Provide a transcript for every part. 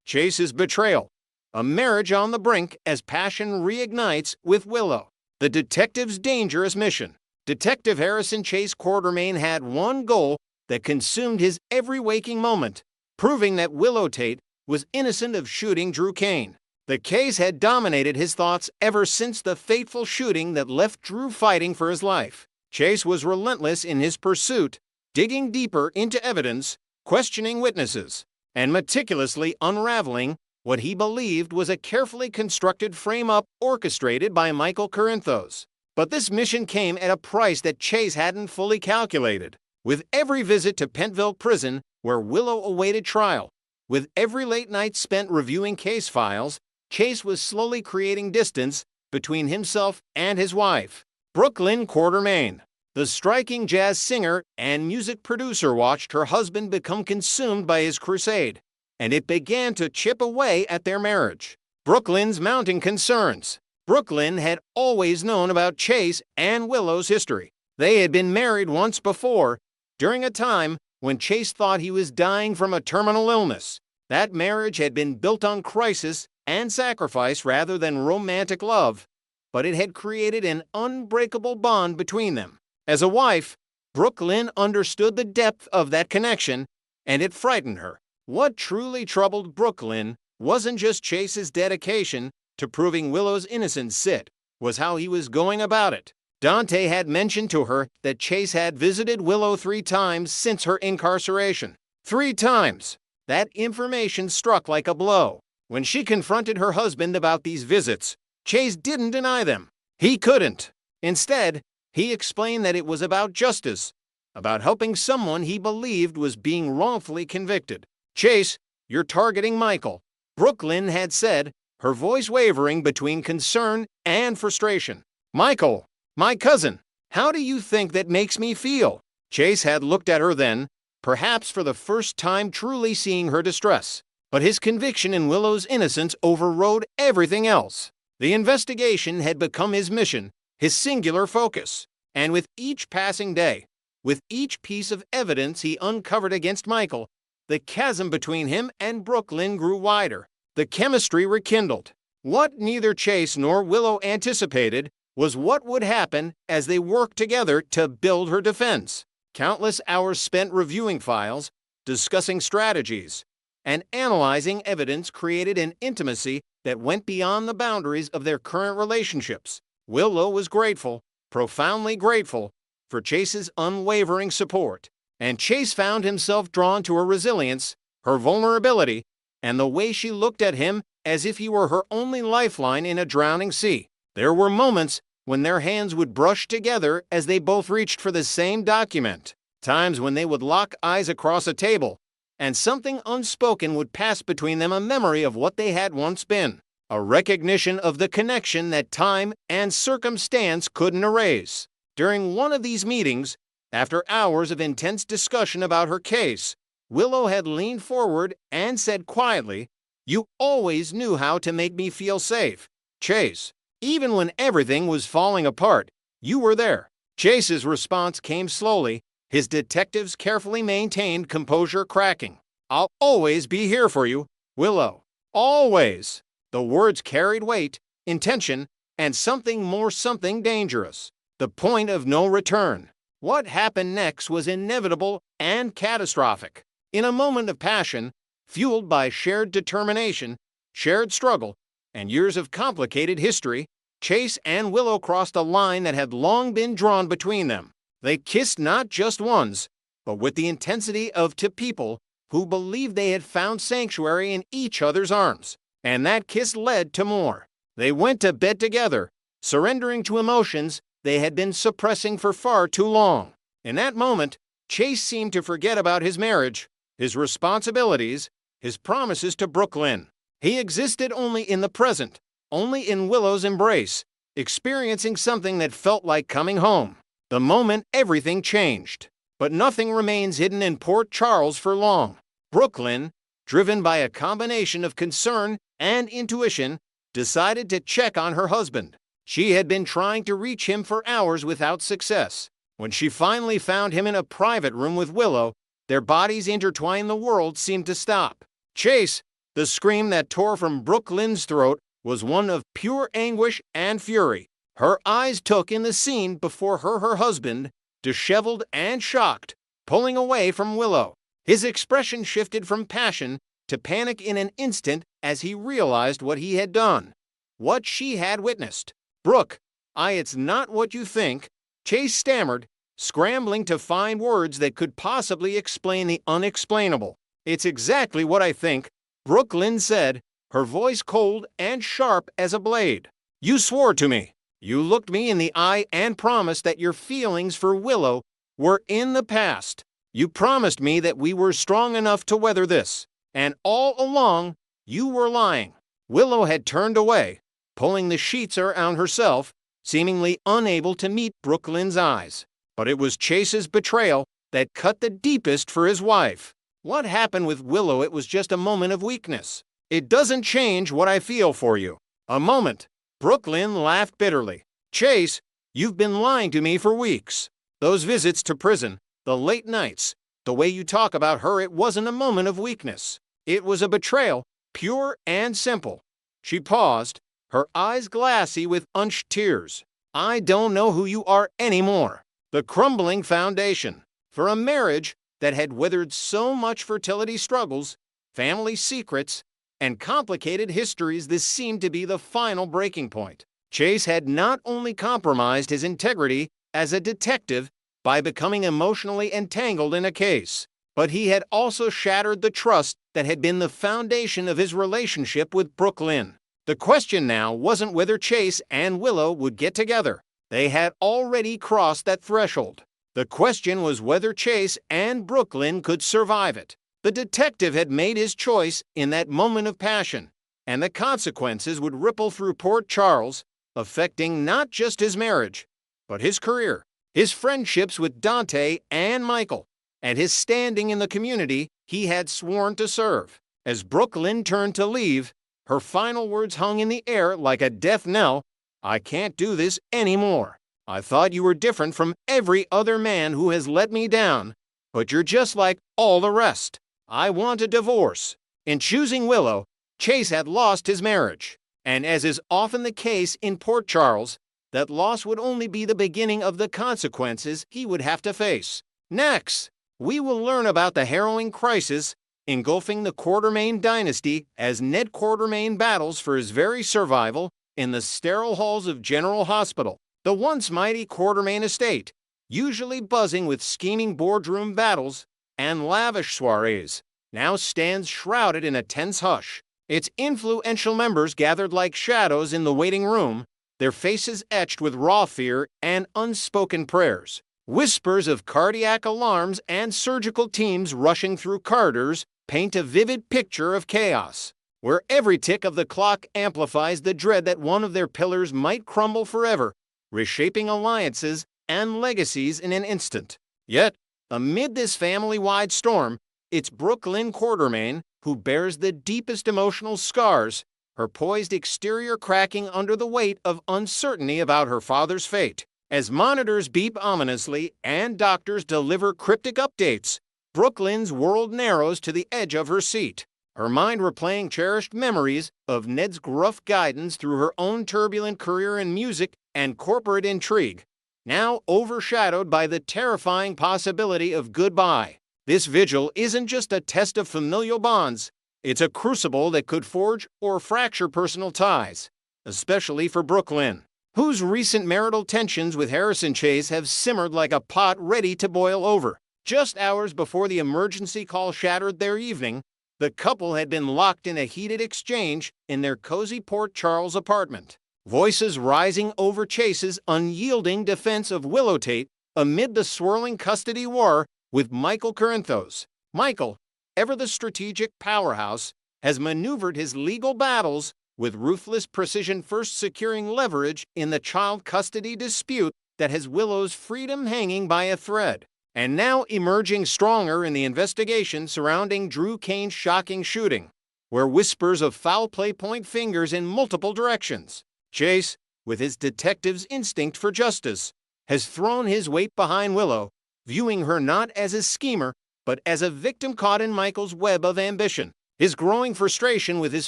Chase's betrayal. A marriage on the brink as passion reignites with Willow. The detective's dangerous mission. Detective Harrison Chase Quartermaine had one goal that consumed his every waking moment, proving that Willow Tate was innocent of shooting Drew Kane. The case had dominated his thoughts ever since the fateful shooting that left Drew fighting for his life. Chase was relentless in his pursuit, digging deeper into evidence, questioning witnesses, and meticulously unraveling what he believed was a carefully constructed frame-up orchestrated by Michael Corinthos. But this mission came at a price that Chase hadn't fully calculated. With every visit to Pentville Prison, where Willow awaited trial, with every late night spent reviewing case files, Chase was slowly creating distance between himself and his wife. Brook Quartermaine, the striking jazz singer and music producer, watched her husband become consumed by his crusade, and it began to chip away at their marriage. Brooklyn's mounting concerns. Brooklyn had always known about Chase and Willow's history. They had been married once before, during a time when Chase thought he was dying from a terminal illness. That marriage had been built on crisis and sacrifice rather than romantic love, but it had created an unbreakable bond between them. As a wife, Brooklyn understood the depth of that connection, and it frightened her. What truly troubled Brooklyn wasn't just Chase's dedication to proving Willow's innocence, it was how he was going about it. Dante had mentioned to her that Chase had visited Willow 3 times since her incarceration. 3 times! That information struck like a blow. When she confronted her husband about these visits, Chase didn't deny them. He couldn't. Instead, he explained that it was about justice, about helping someone he believed was being wrongfully convicted. Chase, you're targeting Michael, Brooklyn had said, her voice wavering between concern and frustration. Michael, my cousin, how do you think that makes me feel? Chase had looked at her then, perhaps for the first time truly seeing her distress. But his conviction in Willow's innocence overrode everything else. The investigation had become his mission, his singular focus. And with each passing day, with each piece of evidence he uncovered against Michael, the chasm between him and Brooklyn grew wider. The chemistry rekindled. What neither Chase nor Willow anticipated was what would happen as they worked together to build her defense. Countless hours spent reviewing files, discussing strategies, and analyzing evidence created an intimacy that went beyond the boundaries of their current relationships. Willow was grateful, profoundly grateful, for Chase's unwavering support, and Chase found himself drawn to her resilience, her vulnerability, and the way she looked at him as if he were her only lifeline in a drowning sea. There were moments when their hands would brush together as they both reached for the same document, times when they would lock eyes across a table, and something unspoken would pass between them, a memory of what they had once been, a recognition of the connection that time and circumstance couldn't erase. During one of these meetings, after hours of intense discussion about her case, Willow had leaned forward and said quietly, "You always knew how to make me feel safe, Chase. Even when everything was falling apart, you were there." Chase's response came slowly, his detective's carefully maintained composure cracking. "I'll always be here for you, Willow. Always." The words carried weight, intention, and something dangerous. The point of no return. What happened next was inevitable and catastrophic. In a moment of passion, fueled by shared determination, shared struggle, and years of complicated history, Chase and Willow crossed a line that had long been drawn between them. They kissed not just once, but with the intensity of two people who believed they had found sanctuary in each other's arms. And that kiss led to more. They went to bed together, surrendering to emotions they had been suppressing for far too long. In that moment, Chase seemed to forget about his marriage, his responsibilities, his promises to Brooklyn. He existed only in the present, only in Willow's embrace, experiencing something that felt like coming home. The moment everything changed. But nothing remains hidden in Port Charles for long. Brooklyn, driven by a combination of concern and intuition, decided to check on her husband. She had been trying to reach him for hours without success. When she finally found him in a private room with Willow, their bodies intertwined, the world seemed to stop. Chase, The scream that tore from Brook Lynn's throat was one of pure anguish and fury. Her eyes took in the scene before her husband, disheveled and shocked, pulling away from Willow. His expression shifted from passion to panic in an instant as he realized what he had done, what she had witnessed. "Brook, it's not what you think," Chase stammered, scrambling to find words that could possibly explain the unexplainable. "It's exactly what I think," Brook Lynn said, her voice cold and sharp as a blade. "You swore to me. You looked me in the eye and promised that your feelings for Willow were in the past. You promised me that we were strong enough to weather this. And all along, you were lying." Willow had turned away, pulling the sheets around herself, seemingly unable to meet Brook Lynn's eyes. But it was Chase's betrayal that cut the deepest for his wife. What happened with Willow? It was just a moment of weakness. "It doesn't change what I feel for you." "A moment." Brook Lynn laughed bitterly. "Chase, you've been lying to me for weeks. Those visits to prison, the late nights, the way you talk about her, it wasn't a moment of weakness. It was a betrayal, pure and simple." She paused, her eyes glassy with unshed tears. "I don't know who you are anymore." The crumbling foundation for a marriage that had weathered so much fertility struggles, family secrets, and complicated histories, this seemed to be the final breaking point. Chase had not only compromised his integrity as a detective by becoming emotionally entangled in a case, but he had also shattered the trust that had been the foundation of his relationship with Brook Lynn. The question now wasn't whether Chase and Willow would get together. They had already crossed that threshold. The question was whether Chase and Brook Lynn could survive it. The detective had made his choice in that moment of passion, and the consequences would ripple through Port Charles, affecting not just his marriage, but his career, his friendships with Dante and Michael, and his standing in the community he had sworn to serve. As Brook Lynn turned to leave, her final words hung in the air like a death knell. "I can't do this anymore. I thought you were different from every other man who has let me down, but you're just like all the rest. I want a divorce." In choosing Willow, Chase had lost his marriage, and as is often the case in Port Charles, that loss would only be the beginning of the consequences he would have to face. Next, we will learn about the harrowing crisis engulfing the Quartermaine dynasty as Ned Quartermaine battles for his very survival in the sterile halls of General Hospital. The once mighty Quartermaine estate, usually buzzing with scheming boardroom battles and lavish soirees, now stands shrouded in a tense hush. Its influential members gathered like shadows in the waiting room, their faces etched with raw fear and unspoken prayers. Whispers of cardiac alarms and surgical teams rushing through corridors paint a vivid picture of chaos, where every tick of the clock amplifies the dread that one of their pillars might crumble forever, reshaping alliances and legacies in an instant. Yet, amid this family-wide storm, it's Brook Lynn Quartermaine who bears the deepest emotional scars, her poised exterior cracking under the weight of uncertainty about her father's fate. As monitors beep ominously and doctors deliver cryptic updates, Brook Lynn's world narrows to the edge of her seat, her mind replaying cherished memories of Ned's gruff guidance through her own turbulent career in music and corporate intrigue, now overshadowed by the terrifying possibility of goodbye. This vigil isn't just a test of familial bonds, it's a crucible that could forge or fracture personal ties, especially for Brook Lynn, whose recent marital tensions with Harrison Chase have simmered like a pot ready to boil over. Just hours before the emergency call shattered their evening, the couple had been locked in a heated exchange in their cozy Port Charles apartment, voices rising over Chase's unyielding defense of Willow Tate amid the swirling custody war with Michael Corinthos. Michael, ever the strategic powerhouse, has maneuvered his legal battles with ruthless precision, first securing leverage in the child custody dispute that has Willow's freedom hanging by a thread, and now emerging stronger in the investigation surrounding Drew Kane's shocking shooting, where whispers of foul play point fingers in multiple directions. Chase, with his detective's instinct for justice, has thrown his weight behind Willow, viewing her not as a schemer, but as a victim caught in Michael's web of ambition. His growing frustration with his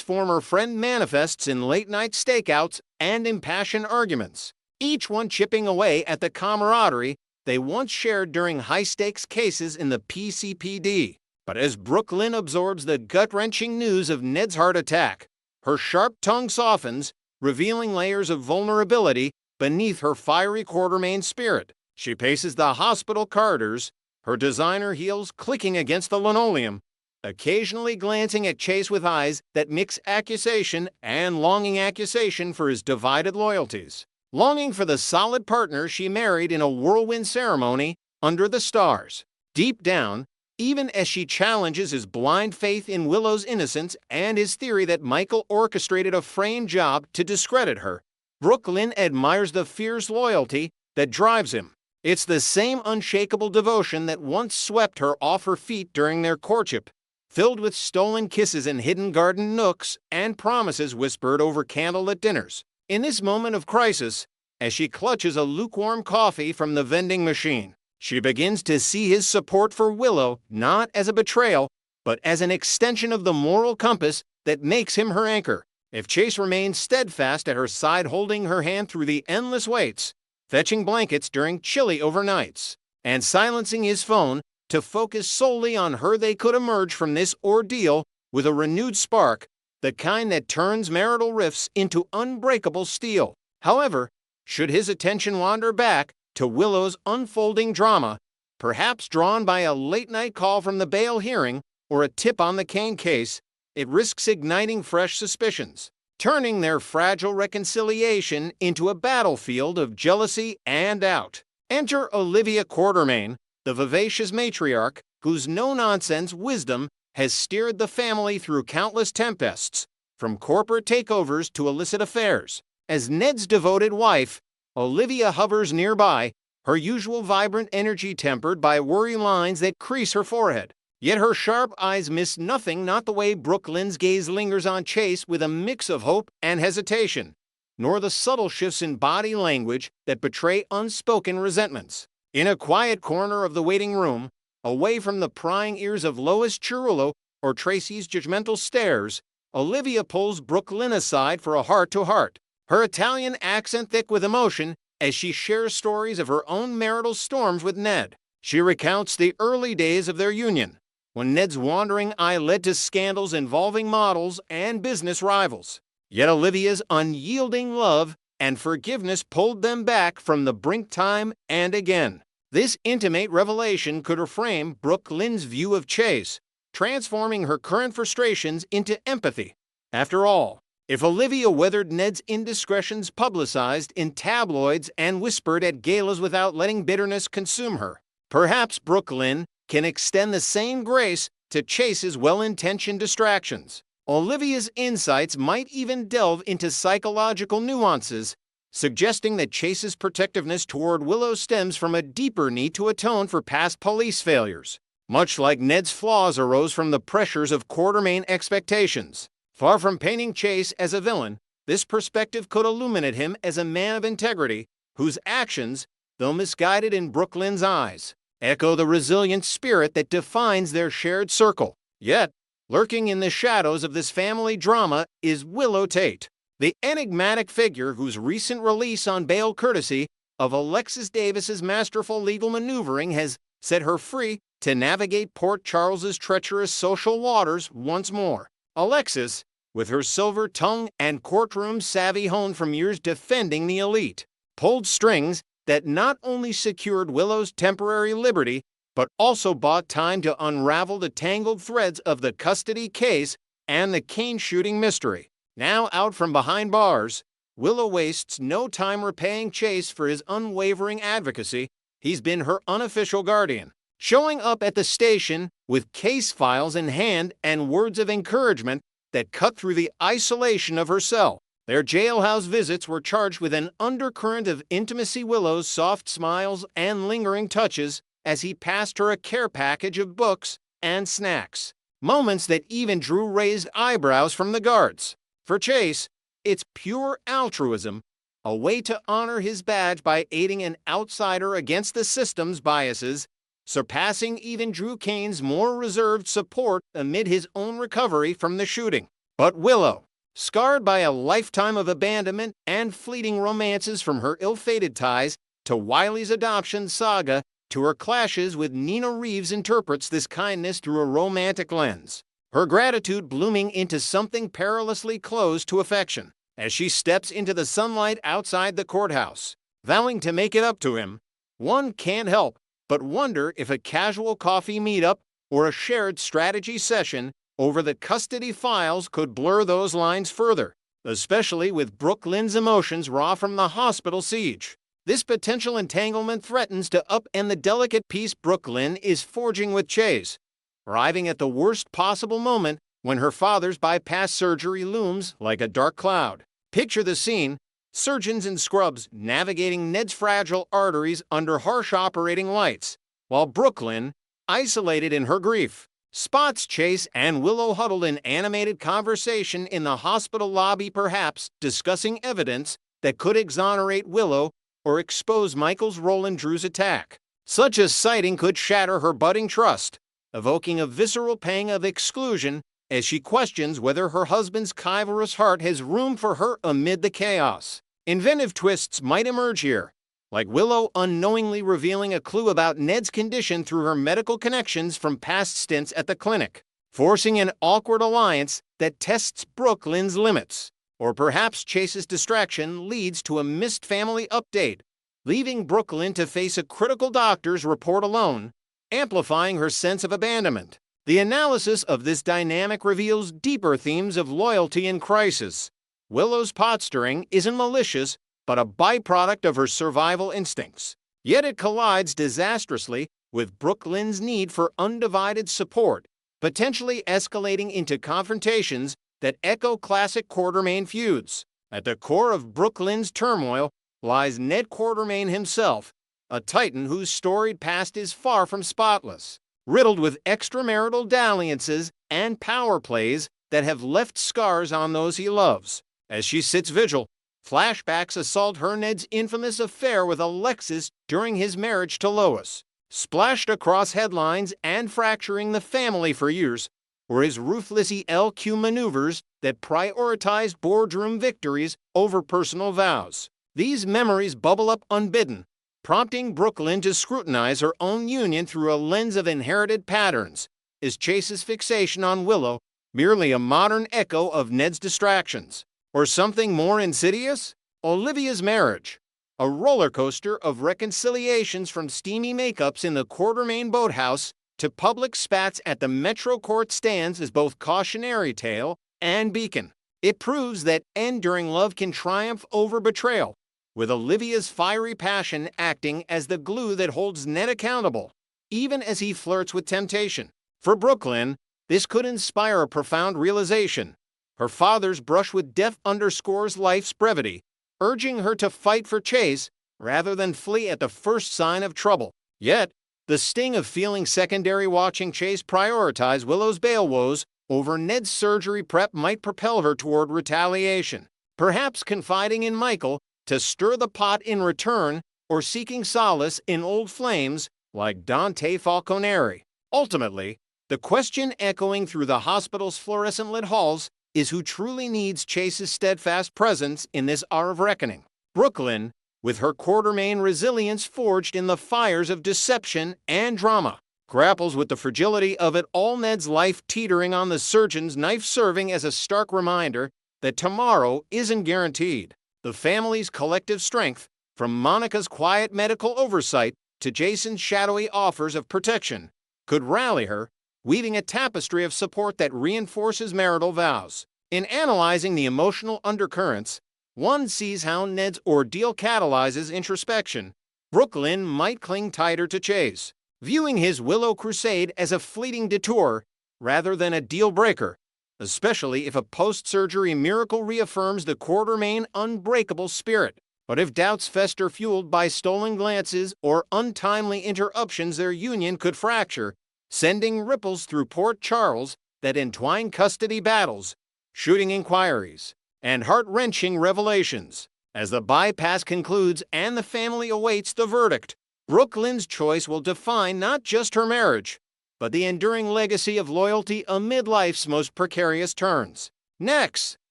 former friend manifests in late-night stakeouts and impassioned arguments, each one chipping away at the camaraderie they once shared during high-stakes cases in the PCPD. But as Brook Lynn absorbs the gut-wrenching news of Ned's heart attack, her sharp tongue softens, revealing layers of vulnerability beneath her fiery Quartermaine spirit. She paces the hospital corridors, her designer heels clicking against the linoleum, occasionally glancing at Chase with eyes that mix accusation and longing accusation for his divided loyalties. Longing for the solid partner she married in a whirlwind ceremony under the stars. Deep down, even as she challenges his blind faith in Willow's innocence and his theory that Michael orchestrated a framed job to discredit her, Brook Lynn admires the fierce loyalty that drives him. It's the same unshakable devotion that once swept her off her feet during their courtship, filled with stolen kisses in hidden garden nooks and promises whispered over candlelit dinners. In this moment of crisis, as she clutches a lukewarm coffee from the vending machine, she begins to see his support for Willow not as a betrayal, but as an extension of the moral compass that makes him her anchor. If Chase remains steadfast at her side, holding her hand through the endless waits, fetching blankets during chilly overnights, and silencing his phone to focus solely on her, they could emerge from this ordeal with a renewed spark, the kind that turns marital rifts into unbreakable steel. However, should his attention wander back to Willow's unfolding drama, perhaps drawn by a late-night call from the bail hearing or a tip on the Kane case, it risks igniting fresh suspicions, turning their fragile reconciliation into a battlefield of jealousy and doubt. Enter Olivia Quartermaine, the vivacious matriarch whose no-nonsense wisdom has steered the family through countless tempests, from corporate takeovers to illicit affairs. As Ned's devoted wife, Olivia hovers nearby, her usual vibrant energy tempered by worry lines that crease her forehead. Yet her sharp eyes miss nothing, not the way Brook Lynn's gaze lingers on Chase with a mix of hope and hesitation, nor the subtle shifts in body language that betray unspoken resentments. In a quiet corner of the waiting room, away from the prying ears of Lois Chirullo or Tracy's judgmental stares, Olivia pulls Brook Lynn aside for a heart-to-heart, her Italian accent thick with emotion as she shares stories of her own marital storms with Ned. She recounts the early days of their union, when Ned's wandering eye led to scandals involving models and business rivals. Yet Olivia's unyielding love and forgiveness pulled them back from the brink time and again. This intimate revelation could reframe Brook Lynn's view of Chase, transforming her current frustrations into empathy. After all, if Olivia weathered Ned's indiscretions publicized in tabloids and whispered at galas without letting bitterness consume her, perhaps Brook Lynn can extend the same grace to Chase's well-intentioned distractions. Olivia's insights might even delve into psychological nuances, suggesting that Chase's protectiveness toward Willow stems from a deeper need to atone for past police failures, much like Ned's flaws arose from the pressures of Quartermaine expectations. Far from painting Chase as a villain, this perspective could illuminate him as a man of integrity, whose actions, though misguided in Brook Lynn's eyes, echo the resilient spirit that defines their shared circle. Yet, lurking in the shadows of this family drama is Willow Tate, the enigmatic figure whose recent release on bail courtesy of Alexis Davis's masterful legal maneuvering has set her free to navigate Port Charles's treacherous social waters once more. Alexis, with her silver tongue and courtroom savvy honed from years defending the elite, pulled strings that not only secured Willow's temporary liberty, but also bought time to unravel the tangled threads of the custody case and the Kane shooting mystery. Now out from behind bars, Willow wastes no time repaying Chase for his unwavering advocacy. He's been her unofficial guardian, showing up at the station with case files in hand and words of encouragement that cut through the isolation of her cell. Their jailhouse visits were charged with an undercurrent of intimacy, Willow's soft smiles and lingering touches as he passed her a care package of books and snacks, moments that even drew raised eyebrows from the guards. For Chase, it's pure altruism, a way to honor his badge by aiding an outsider against the system's biases, surpassing even Drew Kane's more reserved support amid his own recovery from the shooting. But Willow, scarred by a lifetime of abandonment and fleeting romances from her ill-fated ties to Wiley's adoption saga to her clashes with Nina Reeves, interprets this kindness through a romantic lens, her gratitude blooming into something perilously close to affection. As she steps into the sunlight outside the courthouse, vowing to make it up to him, one can't help but wonder if a casual coffee meetup or a shared strategy session over the custody files could blur those lines further, especially with Brook Lynn's emotions raw from the hospital siege. This potential entanglement threatens to upend the delicate peace Brook Lynn is forging with Chase, arriving at the worst possible moment when her father's bypass surgery looms like a dark cloud. Picture the scene: surgeons in scrubs navigating Ned's fragile arteries under harsh operating lights, while Brook Lynn, isolated in her grief, spots Chase and Willow huddled in animated conversation in the hospital lobby, perhaps discussing evidence that could exonerate Willow or expose Michael's role in Drew's attack. Such a sighting could shatter her budding trust, evoking a visceral pang of exclusion as she questions whether her husband's chivalrous heart has room for her amid the chaos. Inventive twists might emerge here, like Willow unknowingly revealing a clue about Ned's condition through her medical connections from past stints at the clinic, forcing an awkward alliance that tests Brook Lynn's limits. Or perhaps Chase's distraction leads to a missed family update, leaving Brook Lynn to face a critical doctor's report alone, amplifying her sense of abandonment. The analysis of this dynamic reveals deeper themes of loyalty in crisis. Willow's pot stirring isn't malicious, but a byproduct of her survival instincts. Yet it collides disastrously with Brook Lynn's need for undivided support, potentially escalating into confrontations that echo classic Quartermaine feuds. At the core of Brook Lynn's turmoil lies Ned Quartermaine himself, a titan whose storied past is far from spotless, riddled with extramarital dalliances and power plays that have left scars on those he loves. As she sits vigil, flashbacks assault her Ned's infamous affair with Alexis during his marriage to Lois, splashed across headlines and fracturing the family for years, or his ruthless ELQ maneuvers that prioritized boardroom victories over personal vows. These memories bubble up unbidden, prompting Brook Lynn to scrutinize her own union through a lens of inherited patterns. Is Chase's fixation on Willow merely a modern echo of Ned's distractions, or something more insidious? Olivia's marriage, a roller coaster of reconciliations from steamy makeups in the Quartermaine boathouse to public spats at the Metro Court, stands as both cautionary tale and beacon. It proves that enduring love can triumph over betrayal, with Olivia's fiery passion acting as the glue that holds Ned accountable, even as he flirts with temptation. For Brook Lynn, this could inspire a profound realization. Her father's brush with death underscores life's brevity, urging her to fight for Chase rather than flee at the first sign of trouble. Yet, the sting of feeling secondary watching Chase prioritize Willow's bail woes over Ned's surgery prep might propel her toward retaliation, perhaps confiding in Michael to stir the pot in return, or seeking solace in old flames like Dante Falconeri. Ultimately, the question echoing through the hospital's fluorescent-lit halls is who truly needs Chase's steadfast presence in this hour of reckoning. Brook Lynn, with her Quartermaine resilience forged in the fires of deception and drama, grapples with the fragility of it all, Ned's life teetering on the surgeon's knife, serving as a stark reminder that tomorrow isn't guaranteed. The family's collective strength, from Monica's quiet medical oversight to Jason's shadowy offers of protection, could rally her, weaving a tapestry of support that reinforces marital vows. In analyzing the emotional undercurrents, one sees how Ned's ordeal catalyzes introspection. Brook Lynn might cling tighter to Chase, viewing his Willow crusade as a fleeting detour rather than a deal-breaker, especially if a post-surgery miracle reaffirms the Quartermaine unbreakable spirit. But if doubts fester fueled by stolen glances or untimely interruptions, their union could fracture, sending ripples through Port Charles that entwine custody battles, shooting inquiries, and heart-wrenching revelations. As the bypass concludes and the family awaits the verdict, Lynn's choice will define not just her marriage, but the enduring legacy of loyalty amid life's most precarious turns. Next,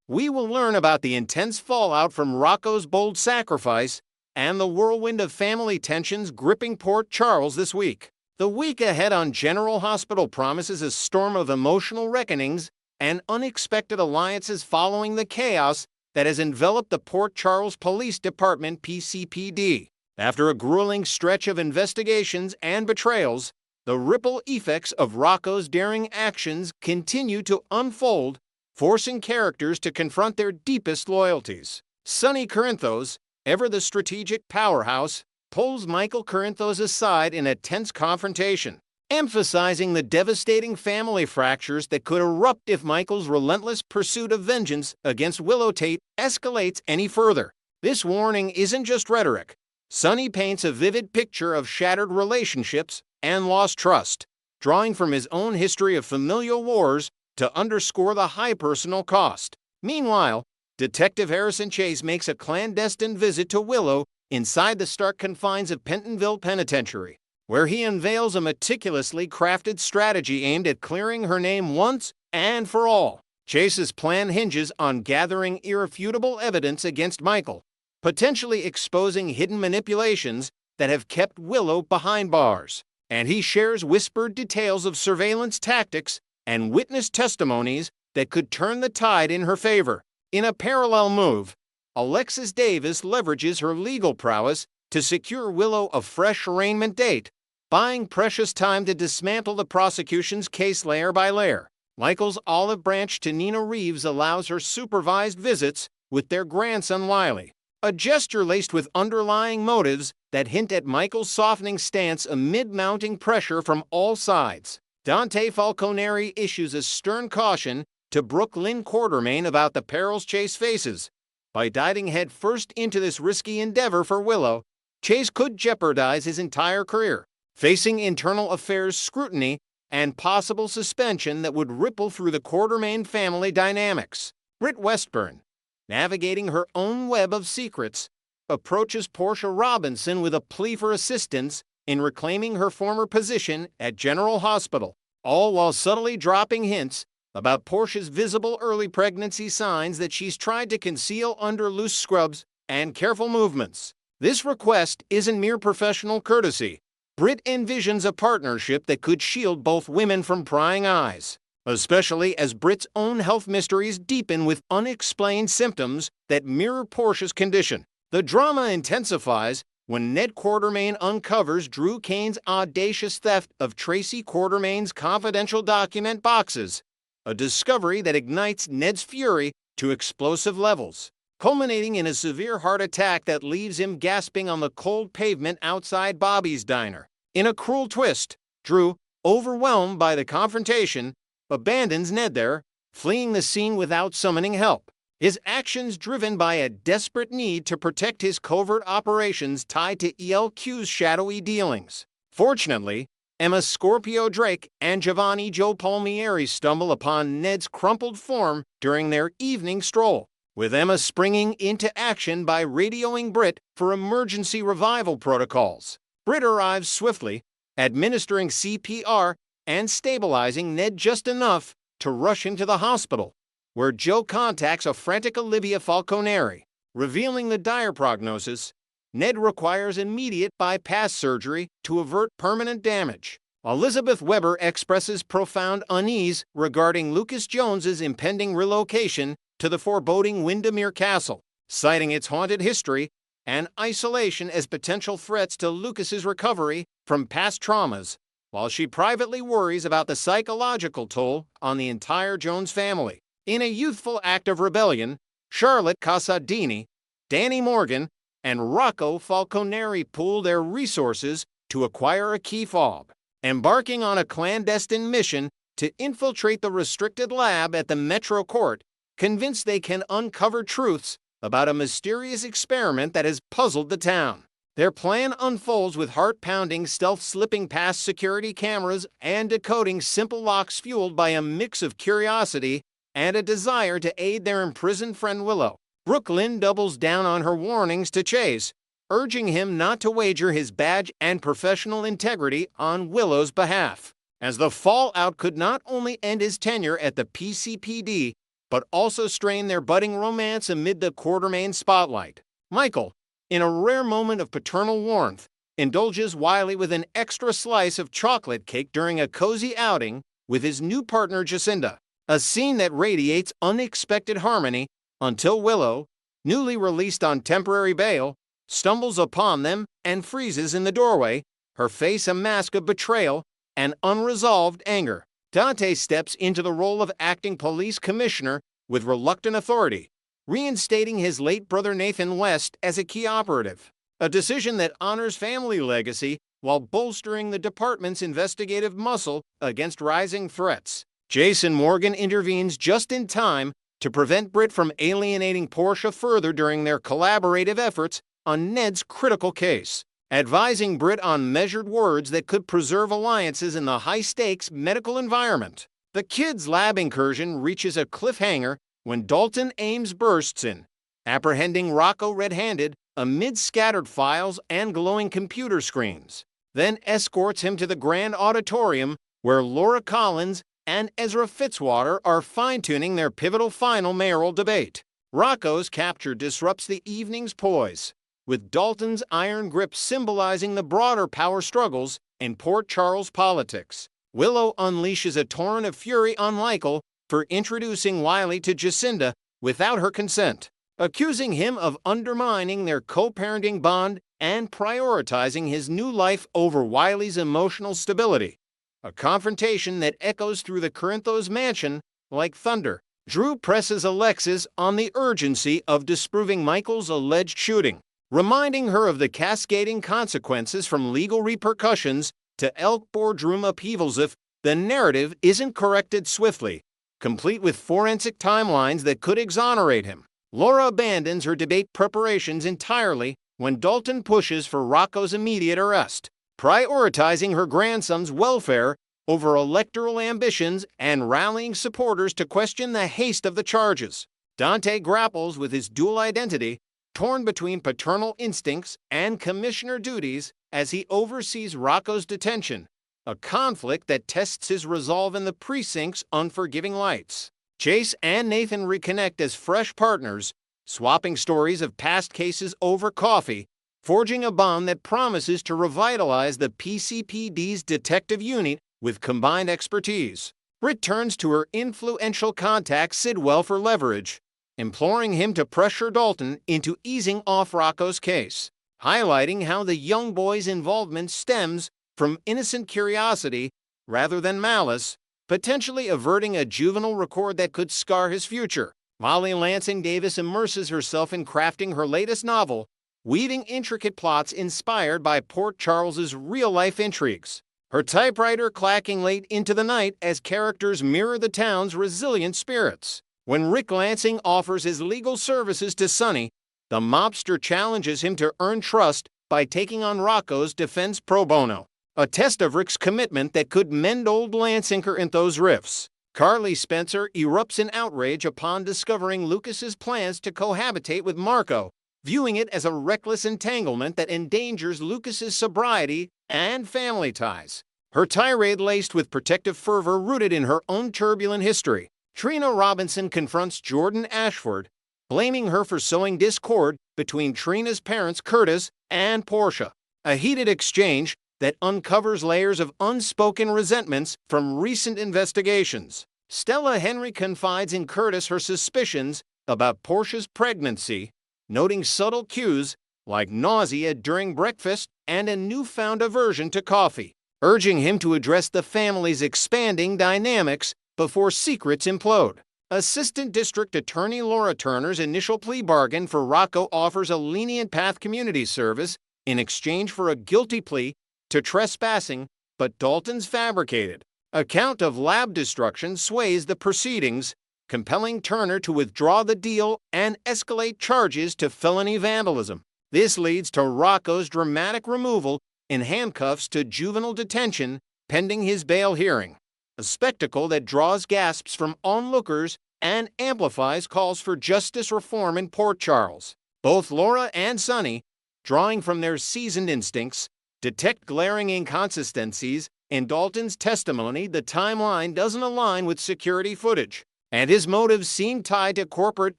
we will learn about the intense fallout from Rocco's bold sacrifice and the whirlwind of family tensions gripping Port Charles this week. The week ahead on General Hospital promises a storm of emotional reckonings and unexpected alliances following the chaos that has enveloped the Port Charles Police Department (PCPD). After a grueling stretch of investigations and betrayals, the ripple effects of Rocco's daring actions continue to unfold, forcing characters to confront their deepest loyalties. Sonny Corinthos, ever the strategic powerhouse, pulls Michael Corinthos aside in a tense confrontation, emphasizing the devastating family fractures that could erupt if Michael's relentless pursuit of vengeance against Willow Tate escalates any further. This warning isn't just rhetoric. Sonny paints a vivid picture of shattered relationships and lost trust, drawing from his own history of familial wars to underscore the high personal cost. Meanwhile, Detective Harrison Chase makes a clandestine visit to Willow inside the stark confines of Pentonville Penitentiary, where he unveils a meticulously crafted strategy aimed at clearing her name once and for all. Chase's plan hinges on gathering irrefutable evidence against Michael, potentially exposing hidden manipulations that have kept Willow behind bars. And he shares whispered details of surveillance tactics and witness testimonies that could turn the tide in her favor. In a parallel move, Alexis Davis leverages her legal prowess to secure Willow a fresh arraignment date, buying precious time to dismantle the prosecution's case layer by layer. Michael's olive branch to Nina Reeves allows her supervised visits with their grandson Wiley, a gesture laced with underlying motives that hint at Michael's softening stance amid mounting pressure from all sides. Dante Falconeri issues a stern caution to Brook Quartermaine about the perils Chase faces. By diving headfirst into this risky endeavor for Willow, Chase could jeopardize his entire career, facing internal affairs scrutiny and possible suspension that would ripple through the Quartermaine family dynamics. Britt Westburn, navigating her own web of secrets, approaches Portia Robinson with a plea for assistance in reclaiming her former position at General Hospital, all while subtly dropping hints about Portia's visible early pregnancy signs that she's tried to conceal under loose scrubs and careful movements. This request isn't mere professional courtesy. Britt envisions a partnership that could shield both women from prying eyes, especially as Britt's own health mysteries deepen with unexplained symptoms that mirror Portia's condition. The drama intensifies when Ned Quartermaine uncovers Drew Kane's audacious theft of Tracy Quartermaine's confidential document boxes, a discovery that ignites Ned's fury to explosive levels, culminating in a severe heart attack that leaves him gasping on the cold pavement outside Bobby's diner. In a cruel twist, Drew, overwhelmed by the confrontation, abandons Ned there, fleeing the scene without summoning help, his actions driven by a desperate need to protect his covert operations tied to ELQ's shadowy dealings. Fortunately, Emma Scorpio Drake and Giovanni Joe Palmieri stumble upon Ned's crumpled form during their evening stroll, with Emma springing into action by radioing Britt for emergency revival protocols. Britt arrives swiftly, administering CPR and stabilizing Ned just enough to rush him to the hospital, where Joe contacts a frantic Olivia Falconeri. Revealing the dire prognosis, Ned requires immediate bypass surgery to avert permanent damage. Elizabeth Weber expresses profound unease regarding Lucas Jones's impending relocation to the foreboding Windermere Castle, citing its haunted history and isolation as potential threats to Lucas's recovery from past traumas, while she privately worries about the psychological toll on the entire Jones family. In a youthful act of rebellion, Charlotte Casadini, Danny Morgan, and Rocco Falconeri pool their resources to acquire a key fob, embarking on a clandestine mission to infiltrate the restricted lab at the Metro Court, convinced they can uncover truths about a mysterious experiment that has puzzled the town. Their plan unfolds with heart-pounding stealth slipping past security cameras and decoding simple locks fueled by a mix of curiosity and a desire to aid their imprisoned friend Willow. Brooklyn doubles down on her warnings to Chase, urging him not to wager his badge and professional integrity on Willow's behalf, as the fallout could not only end his tenure at the PCPD, but also strain their budding romance amid the Quartermaine spotlight. Michael, in a rare moment of paternal warmth, indulges Wiley with an extra slice of chocolate cake during a cozy outing with his new partner Jacinda, a scene that radiates unexpected harmony until Willow, newly released on temporary bail, stumbles upon them and freezes in the doorway, her face a mask of betrayal and unresolved anger. Dante steps into the role of acting police commissioner with reluctant authority, reinstating his late brother Nathan West as a key operative, a decision that honors family legacy while bolstering the department's investigative muscle against rising threats. Jason Morgan intervenes just in time to prevent Britt from alienating Portia further during their collaborative efforts on Ned's critical case, advising Britt on measured words that could preserve alliances in the high-stakes medical environment. The kids' lab incursion reaches a cliffhanger when Dalton Ames bursts in, apprehending Rocco red-handed amid scattered files and glowing computer screens, then escorts him to the grand auditorium where Laura Collins and Ezra Fitzwater are fine-tuning their pivotal final mayoral debate. Rocco's capture disrupts the evening's poise, with Dalton's iron grip symbolizing the broader power struggles in Port Charles politics. Willow unleashes a torrent of fury on Michael for introducing Wiley to Jacinda without her consent, accusing him of undermining their co-parenting bond and prioritizing his new life over Wiley's emotional stability. A confrontation that echoes through the Corinthos mansion like thunder. Drew presses Alexis on the urgency of disproving Michael's alleged shooting, reminding her of the cascading consequences from legal repercussions to Elk boardroom upheavals if the narrative isn't corrected swiftly, complete with forensic timelines that could exonerate him. Laura abandons her debate preparations entirely when Dalton pushes for Rocco's immediate arrest, prioritizing her grandson's welfare over electoral ambitions and rallying supporters to question the haste of the charges. Dante grapples with his dual identity, torn between paternal instincts and commissioner duties as he oversees Rocco's detention, a conflict that tests his resolve in the precinct's unforgiving lights. Chase and Nathan reconnect as fresh partners, swapping stories of past cases over coffee, forging a bond that promises to revitalize the PCPD's detective unit with combined expertise. Britt turns to her influential contact Sidwell for leverage, imploring him to pressure Dalton into easing off Rocco's case, highlighting how the young boy's involvement stems from innocent curiosity rather than malice, potentially averting a juvenile record that could scar his future. Molly Lansing Davis immerses herself in crafting her latest novel, weaving intricate plots inspired by Port Charles's real-life intrigues, her typewriter clacking late into the night as characters mirror the town's resilient spirits. When Rick Lansing offers his legal services to Sonny, the mobster challenges him to earn trust by taking on Rocco's defense pro bono, a test of Rick's commitment that could mend old Lansinger in those rifts. Carly Spencer erupts in outrage upon discovering Lucas's plans to cohabitate with Marco, viewing it as a reckless entanglement that endangers Lucas's sobriety and family ties. Her tirade laced with protective fervor rooted in her own turbulent history. Trina Robinson confronts Jordan Ashford, blaming her for sowing discord between Trina's parents Curtis and Portia, a heated exchange that uncovers layers of unspoken resentments from recent investigations. Stella Henry confides in Curtis her suspicions about Portia's pregnancy, noting subtle cues like nausea during breakfast and a newfound aversion to coffee, urging him to address the family's expanding dynamics before secrets implode. Assistant District Attorney Laura Turner's initial plea bargain for Rocco offers a lenient path community service in exchange for a guilty plea to trespassing, but Dalton's fabricated account of lab destruction sways the proceedings, compelling Turner to withdraw the deal and escalate charges to felony vandalism. This leads to Rocco's dramatic removal in handcuffs to juvenile detention pending his bail hearing, a spectacle that draws gasps from onlookers and amplifies calls for justice reform in Port Charles. Both Laura and Sonny, drawing from their seasoned instincts, detect glaring inconsistencies. In Dalton's testimony, the timeline doesn't align with security footage, and his motives seem tied to corporate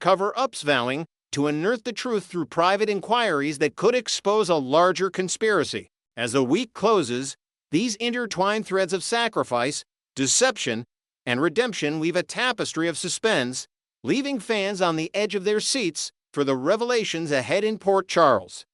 cover-ups, vowing to unearth the truth through private inquiries that could expose a larger conspiracy. As the week closes, these intertwined threads of sacrifice, deception, and redemption weave a tapestry of suspense, leaving fans on the edge of their seats for the revelations ahead in Port Charles.